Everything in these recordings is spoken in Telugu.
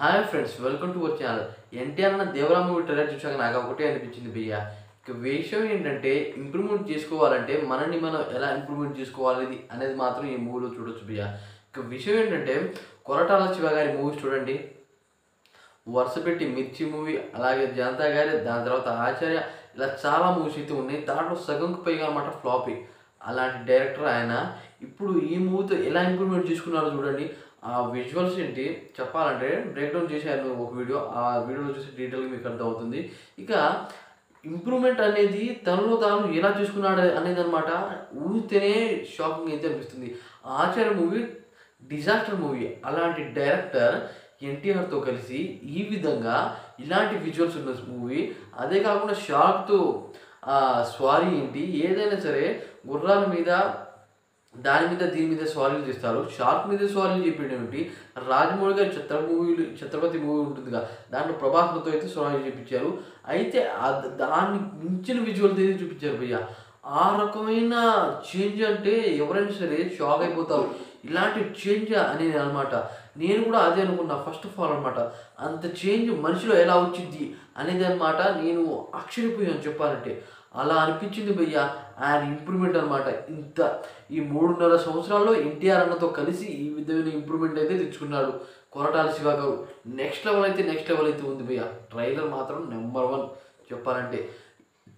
Hi friends, welcome to our channel. NTR అన్న దేవరా మూవీ ట్రైలర్ చూసాక నాకు ఒకటే అనిపించింది భయ్య. ఇక విషయం ఏంటంటే ఇంప్రూవ్మెంట్ చేసుకోవాలంటే మనల్ని మనం ఎలా ఇంప్రూవ్మెంట్ చేసుకోవాలి అనేది మాత్రం ఈ మూవీలో చూడొచ్చు భయ్య. ఇక విషయం ఏంటంటే కొరటాల శివ గారి మూవీస్ చూడండి, వరుస పెట్టి మిర్చి మూవీ, అలాగే జనతా గారి, దాని తర్వాత ఆచార్య, ఇలా చాలా మూవీస్ అయితే ఉన్నాయి. దాంట్లో సగంకి పైగా అనమాట ఫ్లాపీ. అలాంటి డైరెక్టర్ ఆయన ఇప్పుడు ఈ మూవీతో ఎలా ఇంప్రూవ్మెంట్ చేసుకున్నారో చూడండి. ఆ విజువల్స్ ఏంటి చెప్పాలంటే బ్రేక్ డౌన్ చేశాను ఒక వీడియో, ఆ వీడియోలో చూసి డీటెయిల్గా మీకు అర్థమవుతుంది. ఇక ఇంప్రూవ్మెంట్ అనేది తనలో తాను ఎలా చేసుకున్నాడు అనేది అనమాట ఊరితేనే షాకింగ్ అయితే అనిపిస్తుంది. ఆచార్య మూవీ డిజాస్టర్ మూవీ, అలాంటి డైరెక్టర్ ఎన్టీఆర్తో కలిసి ఈ విధంగా ఇలాంటి విజువల్స్ ఉన్న మూవీ, అదే కాకుండా షార్క్తో స్వారీ ఏంటి, ఏదైనా సరే గుర్రాల మీద దాని మీద దీని మీద స్వారీలు తీస్తారు. షార్క్ మీద స్వారీలు చెప్పేటి రాజమౌళి గారి ఛత్రపతి మూవీ ఉంటుందిగా, దాంట్లో ప్రభాస్తో అయితే స్వారీలు చూపించారు. అయితే దాన్ని మించిన విజువల్ అయితే చూపించారు భయ్య. ఆ రకమైన చేంజ్ అంటే ఎవరైనా సరే షాక్ అయిపోతారు. ఇలాంటి చేంజ్ అనేది అనమాట. నేను కూడా అదే అనుకున్నా ఫస్ట్ ఆఫ్ ఆల్ అనమాట. అంత చేంజ్ మనిషిలో ఎలా వచ్చింది అనేది అనమాట నేను ఆశ్చర్యపోయాను చెప్పాలంటే. అలా అనిపించింది భయ్య. ఆయన ఇంప్రూవ్మెంట్ అనమాట. ఇంత ఈ 3.5 సంవత్సరాల్లో ఎన్టీఆర్ అన్నతో కలిసి ఈ విధమైన ఇంప్రూవ్మెంట్ అయితే తెచ్చుకున్నాడు కొరటాల శివ గారు. నెక్స్ట్ లెవెల్ అయితే ఉంది భయ్య. ట్రైలర్ మాత్రం నెంబర్ 1 చెప్పాలంటే.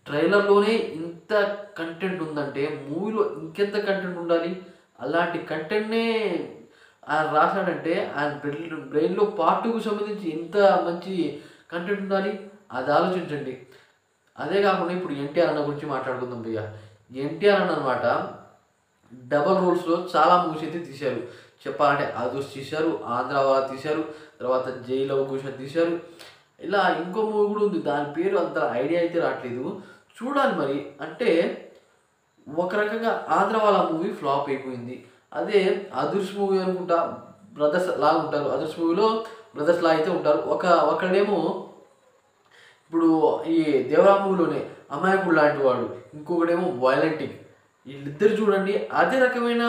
ట్రైలర్లోనే ఇంత కంటెంట్ ఉందంటే మూవీలో ఇంకెంత కంటెంట్ ఉండాలి. అలాంటి కంటెంట్నే ఆయన రాశాడంటే ఆయన బ్రెయిన్లో పార్ట్ 2కు సంబంధించి ఎంత మంచి కంటెంట్ ఉండాలి, అది ఆలోచించండి. అదే కాకుండా ఇప్పుడు ఎన్టీఆర్ అన్న గురించి మాట్లాడుకుందాం భయ్య. ఎన్టీఆర్ అన్న అనమాట డబల్ రోల్స్లో చాలా మూవీస్ అయితే తీశారు చెప్పాలంటే. అదోస్ తీశారు, ఆంధ్రావా తీశారు, తర్వాత జైలు అవకాశం తీశారు. ఇలా ఇంకో మూవీ కూడా ఉంది, దాని పేరు అంత ఐడియా అయితే రావట్లేదు, చూడాలి మరి. అంటే ఒక రకంగా ఆంధ్రవాల మూవీ ఫ్లాప్ అయిపోయింది. అదే అదుర్స్ మూవీ అనుకుంటా బ్రదర్స్ లాగా ఉంటారు. అదుర్స్ మూవీలో బ్రదర్స్ లా అయితే ఉంటారు. ఒకళ్ళేమో ఇప్పుడు ఈ దేవరా మూవీలోనే అమాయకుడు లాంటి వాడు, ఇంకొకడేమో వైలెంటిక్. వీళ్ళిద్దరు చూడండి అదే రకమైన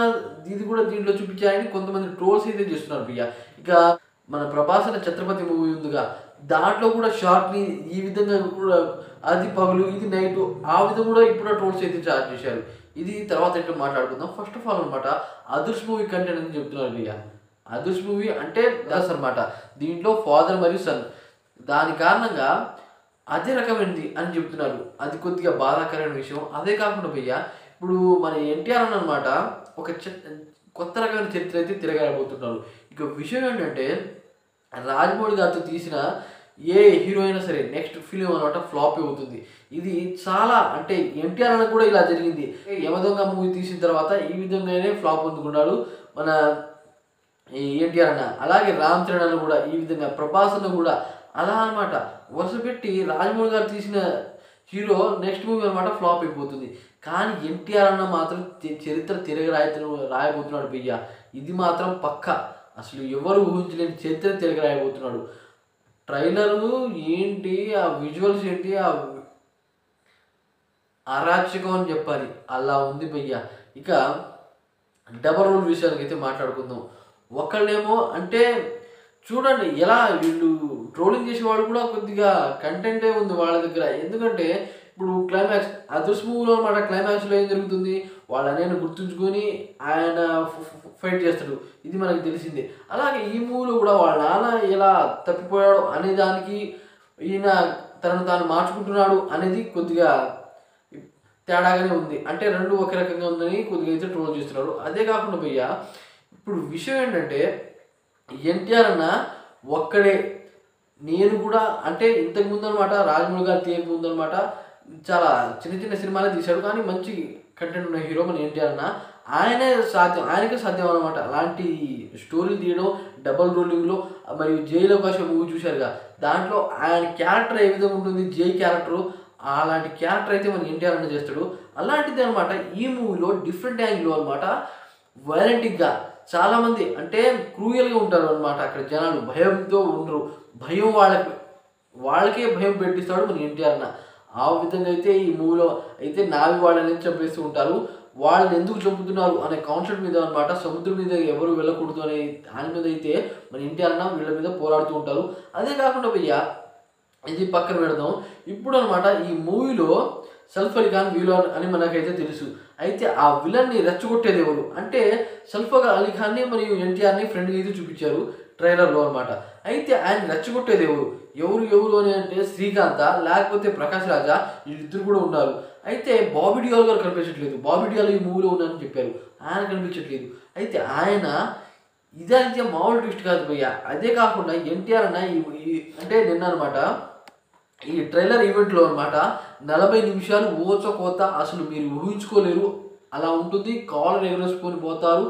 ఇది కూడా దీంట్లో చూపించాయని కొంతమంది ట్రోల్స్ అయితే చేస్తున్నారు భయ్య. ఇక మన ప్రభాస్ అన్న ఛత్రపతి మూవీ ఉందిగా, దాంట్లో కూడా షార్ట్ని ఈ విధంగా కూడా అది పగలు ఇది నైట్ ఆ విధంగా కూడా ఇప్పుడు ట్రోల్స్ అయితే స్టార్ట్ చేశారు. ఇది తర్వాత ఏంటో మాట్లాడుకుందాం. ఫస్ట్ ఆఫ్ ఆల్ అనమాట అదుర్స్ మూవీ కంటెంట్ అని చెప్తున్నారు భయ్య. అదుర్స్ మూవీ అంటే దాస్ అనమాట. దీంట్లో ఫాదర్ మరియు సన్, దాని కారణంగా అదే రకమైనది అని చెప్తున్నారు. అది కొద్దిగా బాధాకరమైన విషయం. అదే కాకుండా భయ్య ఇప్పుడు మన ఎన్టీఆర్ అనమాట ఒక కొత్త రకమైన చరిత్ర అయితే తిరగబోతున్నారు. ఇక విషయం ఏంటంటే రాజమౌళి గారితో తీసిన ఏ హీరో అయినా సరే నెక్స్ట్ ఫిలిం అనమాట ఫ్లాప్ అవుతుంది. ఇది చాలా అంటే ఎన్టీఆర్ అన్న కూడా ఇలా జరిగింది. యమదొంగ మూవీ తీసిన తర్వాత ఈ విధంగానే ఫ్లాప్ అందుకున్నాడు మన ఎన్టీఆర్ అన్న. అలాగే రామ్ చరణ్ అన్న కూడా ఈ విధంగా, ప్రభాస్ అన్న కూడా అలా అనమాట వరుస పెట్టి రాజమౌళి గారు తీసిన హీరో నెక్స్ట్ మూవీ అనమాట ఫ్లాప్ అయిపోతుంది. కానీ ఎన్టీఆర్ అన్న మాత్రం చరిత్ర రాయబోతున్నాడు భయ్య. ఇది మాత్రం పక్క, అసలు ఎవరు ఊహించలేని చరిత్ర రాయబోతున్నాడు. ట్రైలరు ఏంటి, ఆ విజువల్స్ ఏంటి, ఆ అరాచకం అని చెప్పాలి, అలా ఉంది భయ్య. ఇక డబల్ రోల్ విషయానికి అయితే మాట్లాడుకుందాం. ఒకళ్ళేమో అంటే చూడండి ఎలా వీళ్ళు ట్రోలింగ్ చేసేవాళ్ళు కూడా కొద్దిగా కంటెంటే ఉంది వాళ్ళ దగ్గర. ఎందుకంటే ఇప్పుడు క్లైమాక్స్ అదర్స్ మూవీలో అనమాట క్లైమాక్స్లో ఏం జరుగుతుంది, వాళ్ళ నేను గుర్తుంచుకొని ఆయన ఫైట్ చేస్తాడు, ఇది మనకు తెలిసిందే. అలాగే ఈ మూవీలో కూడా వాళ్ళ నాన్న ఎలా తప్పిపోయాడు అనే దానికి ఈయన తనను తాను మార్చుకుంటున్నాడు అనేది కొద్దిగా తేడాగానే ఉంది. అంటే రెండు ఒకే రకంగా ఉందని కొద్దిగా అయితే ట్రోల్ చేస్తున్నాడు. అదే కాకుండా భయ్య ఇప్పుడు విషయం ఏంటంటే ఎన్టీఆర్ అన్న ఒక్కడే, నేను కూడా అంటే ఇంతకుముందు అనమాట రాజమౌళి గారు తీయకముందు అనమాట చాలా చిన్న సినిమాలే తీశాడు, కానీ మంచి కంటెంట్ ఉన్న హీరో మన ఎన్టీఆర్ అన్న. ఆయనకే సాధ్యం అనమాట అలాంటి స్టోరీలు తీయడం డబల్ రోలింగ్లో. మరియు జైలు అవకాశం మూవీ చూశారుగా, దాంట్లో ఆయన క్యారెక్టర్ ఏ విధంగా ఉంటుంది, జై క్యారెక్టరు, అలాంటి క్యారెక్టర్ అయితే మన ఎన్టీఆర్ అన్న చేస్తాడు. అలాంటిది అనమాట ఈ మూవీలో డిఫరెంట్ యాంగిల్లో అనమాట వైలెంటిక్గా చాలామంది అంటే క్రూయల్గా ఉంటారు అనమాట. అక్కడ జనాలు భయంతో ఉండరు, భయం వాళ్ళకే భయం పెట్టిస్తాడు మన ఎన్టీఆర్ అన్న. ఆ విధంగా అయితే ఈ మూవీలో అయితే నావి వాళ్ళని చంపేస్తూ ఉంటారు. వాళ్ళని ఎందుకు చంపుతున్నారు అనే కాన్సెప్ట్ మీద అనమాట, సముద్రం మీద ఎవరు వెళ్ళకూడదు అనే దాని మీద అయితే మన ఎన్టీఆర్ అన్న వీళ్ళ మీద పోరాడుతూ ఉంటారు. అదే కాకుండా భయ్య ఇది పక్కన పెడదాం. ఇప్పుడు అనమాట ఈ మూవీలో సైఫ్ అలీ ఖాన్ విలన్ అని మనకైతే తెలుసు. అయితే ఆ విలన్ని రెచ్చగొట్టేది ఎవరు అంటే సైఫ్ అలీ ఖాన్ని మరియు ఎన్టీఆర్ని ఫ్రెండ్గా అయితే చూపించారు ట్రైలర్లో అనమాట. అయితే ఆయన రెచ్చగొట్టేది ఎవరు ఎవరు అని అంటే శ్రీకాంత లేకపోతే ప్రకాష్ రాజా, వీళ్ళిద్దరు కూడా ఉన్నారు. అయితే బాబీ డియోల్ గారు కనిపించట్లేదు. బాబీ డియోల్ ఈ మూవీలో ఉన్నారని చెప్పారు, ఆయన కనిపించట్లేదు. అయితే ఆయన ఇదైతే మామూలు ట్విస్ట్ కాదు భయ్య. అదే కాకుండా ఎన్టీఆర్ అన్న అంటే నిన్న అనమాట ఈ ట్రైలర్ ఈవెంట్లో అనమాట 40 నిమిషాలు కోత అసలు మీరు ఊహించుకోలేరు, అలా ఉంటుంది, కాలర్ ఎగరేసుకొని పోతారు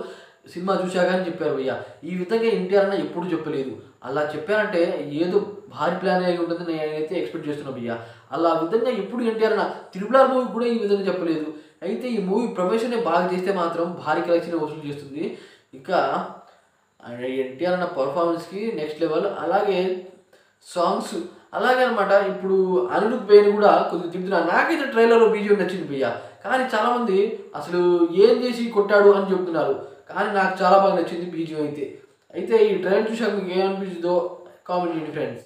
సినిమా చూశాక అని చెప్పారు భయ్య. ఈ విధంగా ఎన్టీఆర్ అన్న ఎప్పుడు చెప్పలేదు. అలా చెప్పారంటే ఏదో భారీ ప్లాన్ అయి ఉంటుందని నేనైతే ఎక్స్పెక్ట్ చేస్తున్నా భయ్య. అలా విధంగా ఎప్పుడు ఎన్టీఆర్ అన్న త్రిబుల్ మూవీ కూడా ఈ విధంగా చెప్పలేదు. అయితే ఈ మూవీ ప్రమోషన్ బాగా చేస్తే మాత్రం భారీ కలెక్షన్ వసూలు చేస్తుంది. ఇంకా ఎన్టీఆర్ అన్న పర్ఫార్మెన్స్కి నెక్స్ట్ లెవెల్. అలాగే సాంగ్స్ అలాగే అనమాట. ఇప్పుడు అనిరుద్ భయ్యని కూడా కొద్దిగా తిడుతున్నారు. నాకైతే ట్రైలర్లో బీజిఎం నచ్చింది భయ్య, కానీ చాలామంది అసలు ఏం చేసి కొట్టాడు అని చెప్తున్నారు, కానీ నాకు చాలా బాగా నచ్చింది బీజిఎం అయితే. ఈ ట్రైలర్ చూసాక మీకు ఏమనిపించిందో కామెంట్ చేయండి ఫ్రెండ్స్.